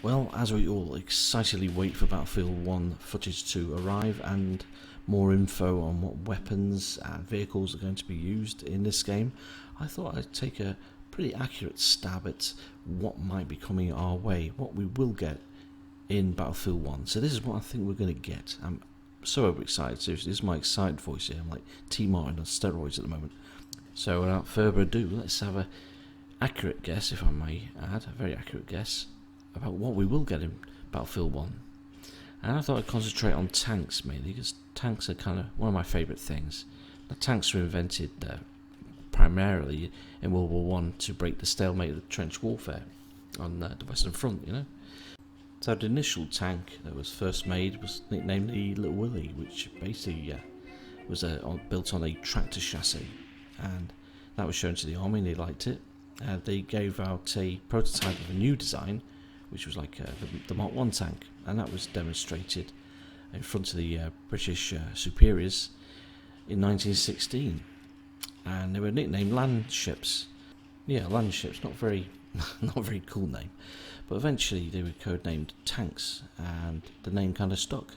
Well, as we all excitedly wait for Battlefield 1 footage to arrive and more info on what weapons and vehicles are going to be used in this game, I thought I'd take a pretty accurate stab at what might be coming our way, what we will get in Battlefield 1. So this is what I think we're going to get. I'm so overexcited, seriously, this is my excited voice here. I'm like T. Martin on steroids at the moment. So without further ado, let's have an accurate guess, if I may add, a very accurate guess about what we will get in Battlefield 1. And I thought I'd concentrate on tanks mainly, because tanks are kind of one of my favourite things. The tanks were invented primarily in World War One to break the stalemate of the trench warfare on the Western Front, you know. So the initial tank that was first made was nicknamed the Little Willie, which basically was built on a tractor chassis, and that was shown to the army and they liked it. They gave out a prototype of a new design, which was like the Mark 1 tank, and that was demonstrated in front of the British superiors in 1916, and they were nicknamed land ships. Yeah, land ships, not very cool name, but eventually they were codenamed tanks, and the name kind of stuck.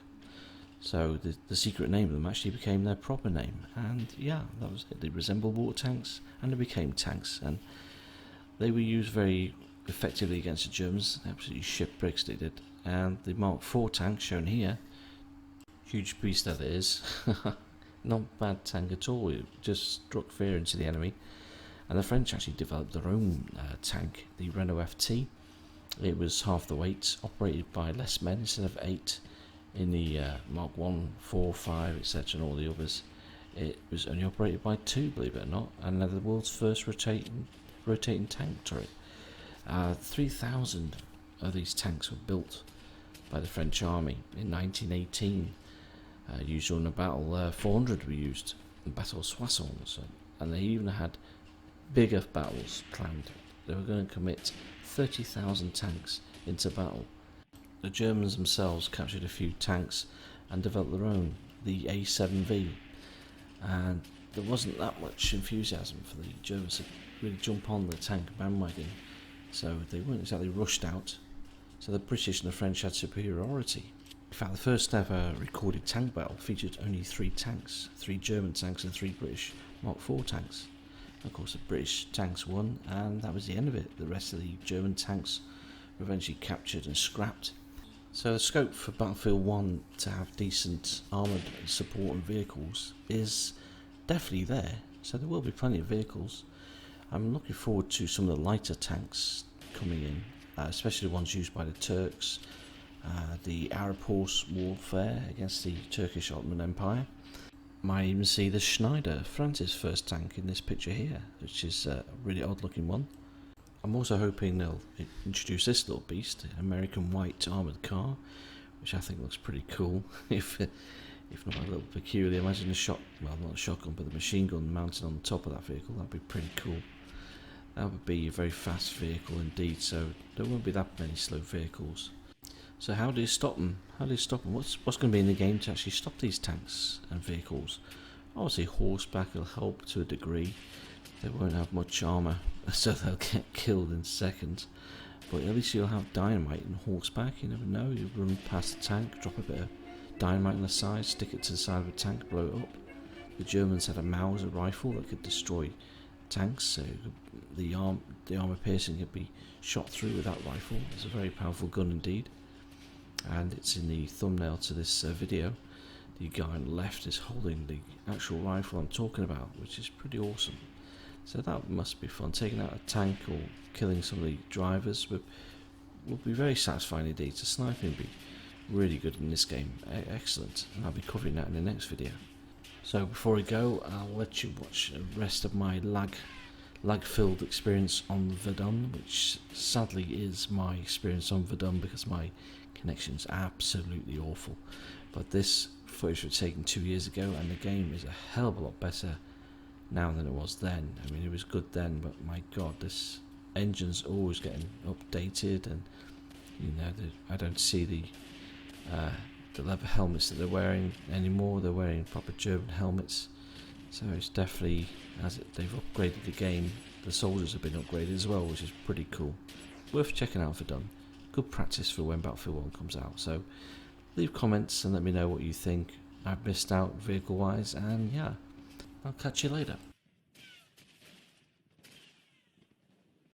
So the secret name of them actually became their proper name, and yeah, that was it. They resembled water tanks, and they became tanks, and they were used very effectively against the Germans. Absolutely shipwrecks they did. And the Mark IV tank shown here, huge beast that it is, not a bad tank at all. It just struck fear into the enemy. And the French actually developed their own tank, the Renault FT. It was half the weight, operated by less men instead of 8 in the Mark 1, 4, 5, etc. and all the others. It was only operated by 2, believe it or not, and they're the world's first rotating tank turret. 3,000 of these tanks were built by the French army in 1918. Used on a battle, 400 were used in Battle of Soissons, and they even had bigger battles planned. They were going to commit 30,000 tanks into battle. The Germans themselves captured a few tanks and developed their own, the A7V, and there wasn't that much enthusiasm for the Germans to really jump on the tank bandwagon, so they weren't exactly rushed out. So the British and the French had superiority. In fact, the first ever recorded tank battle featured only 3 tanks, 3 German tanks and 3 British Mark IV tanks. Of course, the British tanks won, and that was the end of it. The rest of the German tanks were eventually captured and scrapped. So the scope for Battlefield 1 to have decent armoured support and vehicles is definitely there, so there will be plenty of vehicles. I'm looking forward to some of the lighter tanks coming in, especially the ones used by the Turks, the Arab horse warfare against the Turkish Ottoman Empire. Might even see the Schneider, France's first tank, in this picture here, which is a really odd looking one. I'm also hoping they'll introduce this little beast, an American white armoured car, which I think looks pretty cool, if not a little peculiar. Imagine not a shotgun, but the machine gun mounted on the top of that vehicle. That'd be pretty cool. That would be a very fast vehicle indeed, so there won't be that many slow vehicles. So how do you stop them? What's going to be in the game to actually stop these tanks and vehicles? Obviously horseback will help to a degree. They won't have much armour, so they'll get killed in seconds. But at least you'll have dynamite and horseback. You never know, you run past the tank, drop a bit of dynamite on the side, stick it to the side of a tank, blow it up. The Germans had a Mauser rifle that could destroy tanks, so the armour piercing could be shot through with that rifle. It's a very powerful gun indeed, and it's in the thumbnail to this video. The guy on the left is holding the actual rifle I'm talking about, which is pretty awesome. So that must be fun. Taking out a tank or killing some of the drivers would be very satisfying indeed. So sniping would be really good in this game. Excellent, and I'll be covering that in the next video. So before we go, I'll let you watch the rest of my lag-filled experience on Verdun, which sadly is my experience on Verdun because my connection's absolutely awful. But this footage was taken 2 years ago, and the game is a hell of a lot better now than it was then. I mean, it was good then, but my god, this engine's always getting updated, and you know, I don't see the leather helmets that they're wearing anymore. They're wearing proper German helmets, so it's definitely, they've upgraded the game, the soldiers have been upgraded as well, which is pretty cool. Worth checking out Verdun. good practice for when Battlefield 1 comes out. So leave comments and let me know what you think I've missed out vehicle wise, and yeah, I'll catch you later.